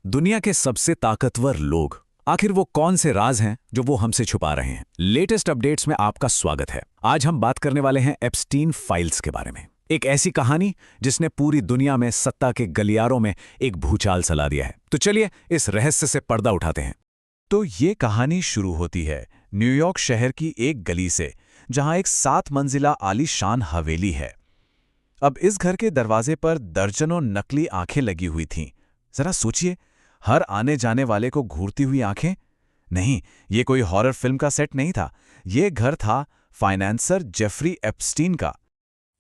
दुनिया के सबसे ताकतवर लोग, आखिर वो कौन से राज हैं जो वो हमसे छुपा रहे हैं? लेटेस्ट अपडेट्स में आपका स्वागत है। आज हम बात करने वाले हैं एप्स्टीन फाइल्स के बारे में। एक ऐसी कहानी जिसने पूरी दुनिया में सत्ता के गलियारों में एक भूचाल चला दिया है। तो चलिए इस रहस्य से पर्दा उठाते हैं। तो ये कहानी शुरू होती है न्यूयॉर्क शहर की एक गली से, जहां एक 7 मंजिला आलीशान हवेली है। अब इस घर के दरवाजे पर दर्जनों नकली आंखें लगी हुई थीं। जरा सोचिए, हर आने जाने वाले को घूरती हुई आंखें। नहीं, ये कोई हॉरर फिल्म का सेट नहीं था। ये घर था फाइनेंसर जेफरी एप्स्टीन का।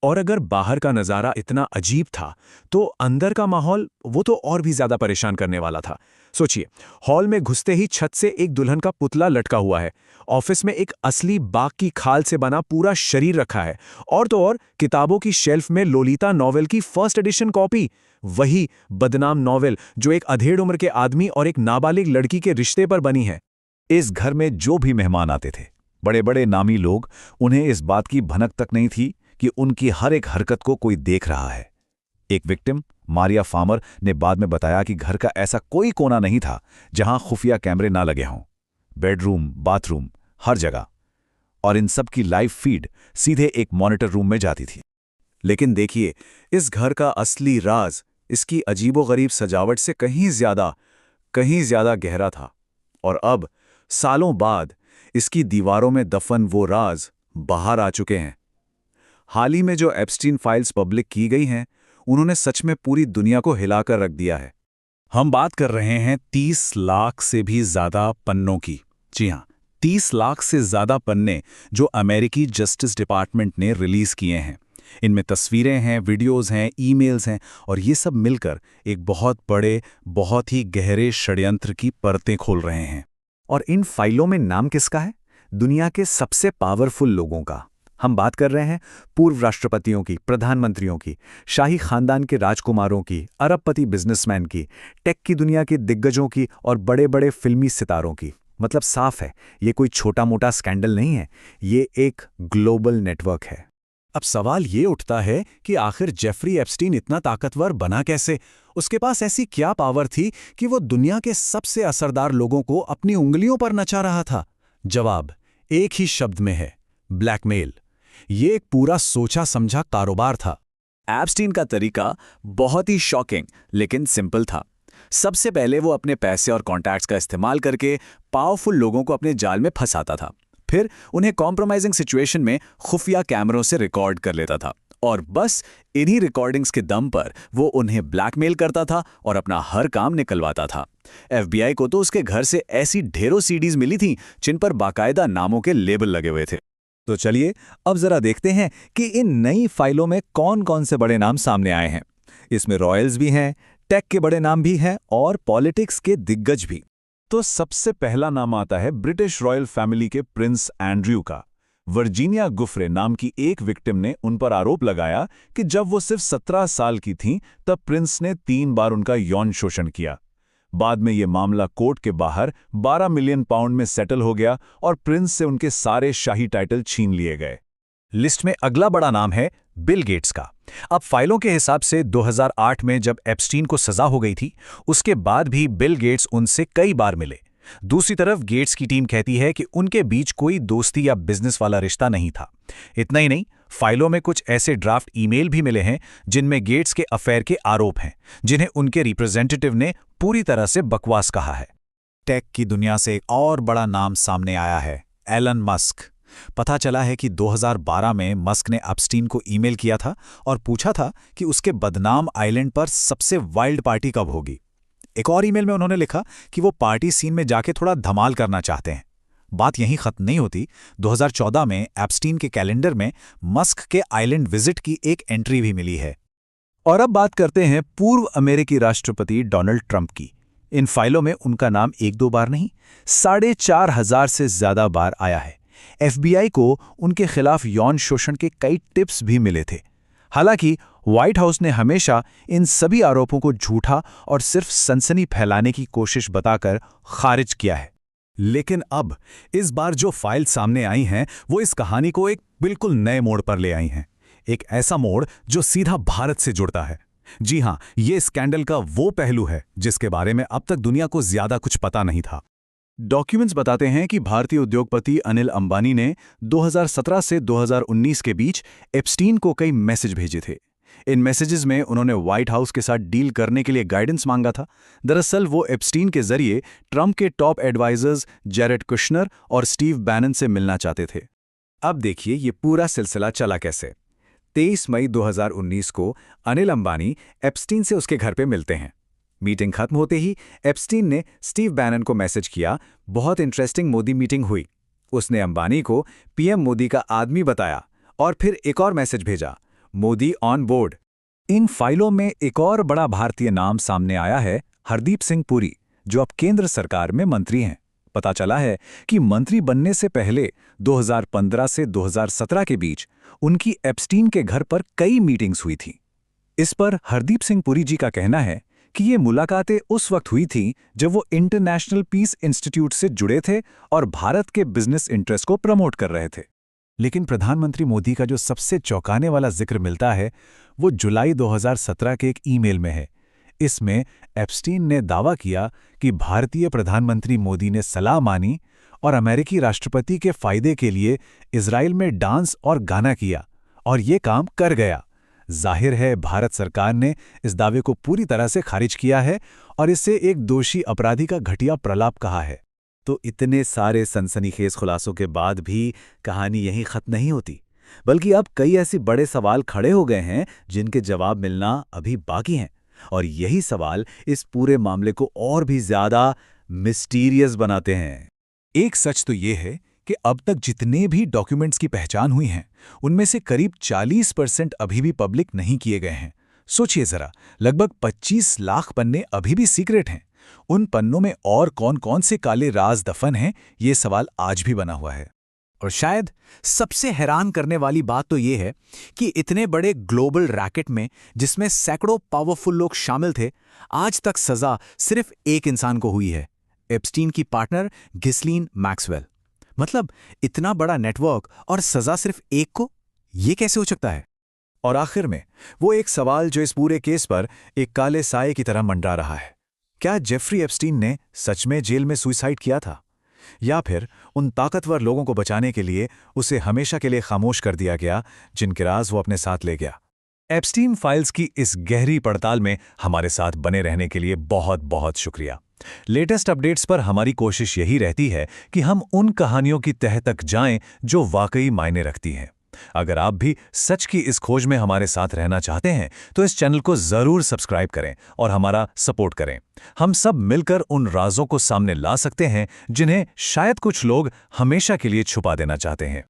और अगर बाहर का नज़ारा इतना अजीब था, तो अंदर का माहौल वो तो और भी ज्यादा परेशान करने वाला था। सोचिए, हॉल में घुसते ही छत से एक दुल्हन का पुतला लटका हुआ है। ऑफिस में एक असली बाघ की खाल से बना पूरा शरीर रखा है। और तो और किताबों की शेल्फ में लोलिता नॉवेल की फर्स्ट एडिशन कॉपी, वही बदनाम नॉवेल जो एक अधेड़ उम्र के आदमी और एक नाबालिग लड़की के रिश्ते पर बनी है। इस घर में जो भी मेहमान आते थे, बड़े बड़े नामी लोग, उन्हें इस बात की भनक तक नहीं थी कि उनकी हर एक हरकत को कोई देख रहा है। एक विक्टिम, मारिया फार्मर, ने बाद में बताया कि घर का ऐसा कोई कोना नहीं था जहां खुफिया कैमरे ना लगे हों। बेडरूम, बाथरूम, हर जगह। और इन सब की लाइव फीड सीधे एक मॉनिटर रूम में जाती थी। लेकिन देखिए, इस घर का असली राज इसकी अजीबोगरीब सजावट से कहीं ज्यादा गहरा था। और अब, सालों बाद, इसकी दीवारों में दफन वो राज बाहर आ चुके हैं। हाल ही में जो एप्स्टीन फाइल्स पब्लिक की गई हैं, उन्होंने सच में पूरी दुनिया को हिलाकर रख दिया है। हम बात कर रहे हैं 30 लाख से भी ज्यादा पन्नों की। जी हां, 30 लाख से ज्यादा पन्ने जो अमेरिकी जस्टिस डिपार्टमेंट ने रिलीज किए हैं। इनमें तस्वीरें हैं, वीडियोस हैं, ईमेल्स हैं, और ये सब मिलकर एक बहुत बड़े, बहुत ही गहरे षड्यंत्र की परतें खोल रहे हैं। और इन फाइलों में नाम किसका है? दुनिया के सबसे पावरफुल लोगों का। हम बात कर रहे हैं पूर्व राष्ट्रपतियों की, प्रधानमंत्रियों की, शाही खानदान के राजकुमारों की, अरबपति बिजनेसमैन की, टेक की दुनिया के दिग्गजों की और बड़े बड़े फिल्मी सितारों की। मतलब साफ है, ये कोई छोटा मोटा स्कैंडल नहीं है, ये एक ग्लोबल नेटवर्क है। अब सवाल ये उठता है कि आखिर जेफरी एप्स्टीन इतना ताकतवर बना कैसे? उसके पास ऐसी क्या पावर थी कि वो दुनिया के सबसे असरदार लोगों को अपनी उंगलियों पर नचा रहा था? जवाब एक ही शब्द में है: ब्लैकमेल। ये एक पूरा सोचा समझा कारोबार था। एप्स्टीन का तरीका बहुत ही शॉकिंग लेकिन सिंपल था। सबसे पहले वो अपने पैसे और कॉन्टैक्ट्स का इस्तेमाल करके पावरफुल लोगों को अपने जाल में फंसाता था। फिर उन्हें कॉम्प्रोमाइजिंग सिचुएशन में खुफिया कैमरों से रिकॉर्ड कर लेता था, और बस इन्हीं रिकॉर्डिंग्स के दम पर वो उन्हें ब्लैकमेल करता था और अपना हर काम निकलवाता था। FBI को तो उसके घर से ऐसी ढेरों सीडीज मिली थीं जिन पर बाकायदा नामों के लेबल लगे हुए थे। तो चलिए अब जरा देखते हैं कि इन नई फाइलों में कौन कौन से बड़े नाम सामने आए हैं। इसमें रॉयल्स भी हैं, टेक के बड़े नाम भी हैं और पॉलिटिक्स के दिग्गज भी। तो सबसे पहला नाम आता है ब्रिटिश रॉयल फैमिली के प्रिंस एंड्रयू का। वर्जीनिया गुफ्रे नाम की एक विक्टिम ने उन पर आरोप लगाया कि जब वो सिर्फ 17 साल की थीं, तब प्रिंस ने 3 बार उनका यौन शोषण किया। बाद में ये मामला कोर्ट के बाहर 12 मिलियन पाउंड में सेटल हो गया और प्रिंस से उनके सारे शाही टाइटल छीन लिए गए। लिस्ट में अगला बड़ा नाम है बिल गेट्स का। अब फाइलों के हिसाब से 2008 में जब एप्स्टीन को सजा हो गई थी, उसके बाद भी बिल गेट्स उनसे कई बार मिले। दूसरी तरफ गेट्स की टीम कहती है कि उनके बीच कोई दोस्ती या बिजनेस वाला रिश्ता नहीं था। इतना ही नहीं, फाइलों में कुछ ऐसे ड्राफ्ट ईमेल भी मिले हैं जिनमें गेट्स के अफेयर के आरोप हैं, जिन्हें उनके रिप्रेजेंटेटिव ने पूरी तरह से बकवास कहा है। टेक की दुनिया से एक और बड़ा नाम सामने आया है: एलन मस्क। पता चला है कि 2012 में मस्क ने एप्स्टीन को ईमेल किया था और पूछा था कि उसके बदनाम आइलैंड पर सबसे वाइल्ड पार्टी कब होगी। एक और ईमेल में उन्होंने लिखा कि वो पार्टी सीन में जाके थोड़ा धमाल करना चाहते हैं। बात यहीं खत्म नहीं होती। 2014 में एप्स्टीन के कैलेंडर में मस्क के आइलैंड विजिट की एक एंट्री भी मिली है। और अब बात करते हैं पूर्व अमेरिकी राष्ट्रपति डोनाल्ड ट्रंप की। इन फाइलों में उनका नाम 1-2 बार नहीं, 4,500 से ज्यादा बार आया है। FBI को उनके खिलाफ यौन शोषण के कई टिप्स भी मिले थे। हालांकि व्हाइट हाउस ने हमेशा इन सभी आरोपों को झूठा और सिर्फ सनसनी फैलाने की कोशिश बताकर खारिज किया है। लेकिन अब इस बार जो फाइल सामने आई हैं, वो इस कहानी को एक बिल्कुल नए मोड़ पर ले आई हैं। एक ऐसा मोड़ जो सीधा भारत से जुड़ता है। जी हाँ, ये स्कैंडल का वो पहलू है जिसके बारे में अब तक दुनिया को ज्यादा कुछ पता नहीं था। डॉक्यूमेंट्स बताते हैं कि भारतीय उद्योगपति अनिल अंबानी ने 2017 से 2019 के बीच एप्स्टीन को कई मैसेज भेजे थे। इन मैसेजेस में उन्होंने व्हाइट हाउस के साथ डील करने के लिए गाइडेंस मांगा था। दरअसल वो एप्स्टीन के जरिए ट्रंप के टॉप एडवाइजर्स जैरेड कुशनर और स्टीव बैनन से मिलना चाहते थे। अब देखिए ये पूरा सिलसिला चला कैसे। 23 मई 2019 को अनिल अंबानी एप्स्टीन से उसके घर पे मिलते हैं। मीटिंग खत्म होते ही एप्स्टीन ने स्टीव बैनन को मैसेज किया, बहुत इंटरेस्टिंग मोदी मीटिंग हुई। उसने अंबानी को पीएम मोदी का आदमी बताया और फिर एक और मैसेज भेजा, मोदी ऑन बोर्ड। इन फाइलों में एक और बड़ा भारतीय नाम सामने आया है, हरदीप सिंह पुरी, जो अब केंद्र सरकार में मंत्री हैं। पता चला है कि मंत्री बनने से पहले 2015 से 2017 के बीच उनकी एप्स्टीन के घर पर कई मीटिंग्स हुई थी। इस पर हरदीप सिंह पुरी जी का कहना है कि ये मुलाकातें उस वक्त हुई थीं जब वो इंटरनेशनल पीस इंस्टीट्यूट से जुड़े थे और भारत के बिजनेस इंटरेस्ट को प्रमोट कर रहे थे। लेकिन प्रधानमंत्री मोदी का जो सबसे चौंकाने वाला जिक्र मिलता है वो जुलाई 2017 के एक ईमेल में है। इसमें एप्स्टीन ने दावा किया कि भारतीय प्रधानमंत्री मोदी ने सलाह मानी और अमेरिकी राष्ट्रपति के फायदे के लिए इजराइल में डांस और गाना किया और ये काम कर गया। जाहिर है भारत सरकार ने इस दावे को पूरी तरह से खारिज किया है और इसे एक दोषी अपराधी का घटिया प्रलाप कहा है। तो इतने सारे सनसनीखेज खुलासों के बाद भी कहानी यहीं खत्म नहीं होती, बल्कि अब कई ऐसे बड़े सवाल खड़े हो गए हैं जिनके जवाब मिलना अभी बाकी हैं। और यही सवाल इस पूरे मामले को और भी ज्यादा मिस्टीरियस बनाते हैं। एक सच तो ये है कि अब तक जितने भी डॉक्यूमेंट्स की पहचान हुई हैं उनमें से करीब 40% अभी भी पब्लिक नहीं किए गए हैं। सोचिए जरा, लगभग 25 लाख पन्ने अभी भी सीक्रेट हैं। उन पन्नों में और कौन-कौन से काले राज दफन हैं, ये सवाल आज भी बना हुआ है। और शायद सबसे हैरान करने वाली बात तो ये है कि इतने बड़े ग्लोबल रैकेट में जिसमें सैकड़ों पावरफुल लोग शामिल थे, आज तक सजा सिर्फ एक इंसान को हुई है, एप्स्टीन की पार्टनर घिस्लीन मैक्सवेल। मतलब इतना बड़ा नेटवर्क और सजा सिर्फ एक को, ये कैसे हो सकता है? और आखिर में वो एक सवाल जो इस पूरे केस पर एक काले साए की तरह मंडरा रहा है, क्या जेफरी एप्स्टीन ने सच में जेल में सुसाइड किया था, या फिर उन ताकतवर लोगों को बचाने के लिए उसे हमेशा के लिए खामोश कर दिया गया जिनके राज वो अपने साथ ले गया? एप्स्टीन फाइल्स की इस गहरी पड़ताल में हमारे साथ बने रहने के लिए बहुत बहुत शुक्रिया। लेटेस्ट अपडेट्स पर हमारी कोशिश यही रहती है कि हम उन कहानियों की तह तक जाएं जो वाकई मायने रखती हैं। अगर आप भी सच की इस खोज में हमारे साथ रहना चाहते हैं तो इस चैनल को जरूर सब्सक्राइब करें और हमारा सपोर्ट करें। हम सब मिलकर उन राजों को सामने ला सकते हैं जिन्हें शायद कुछ लोग हमेशा के लिए छुपा देना चाहते हैं।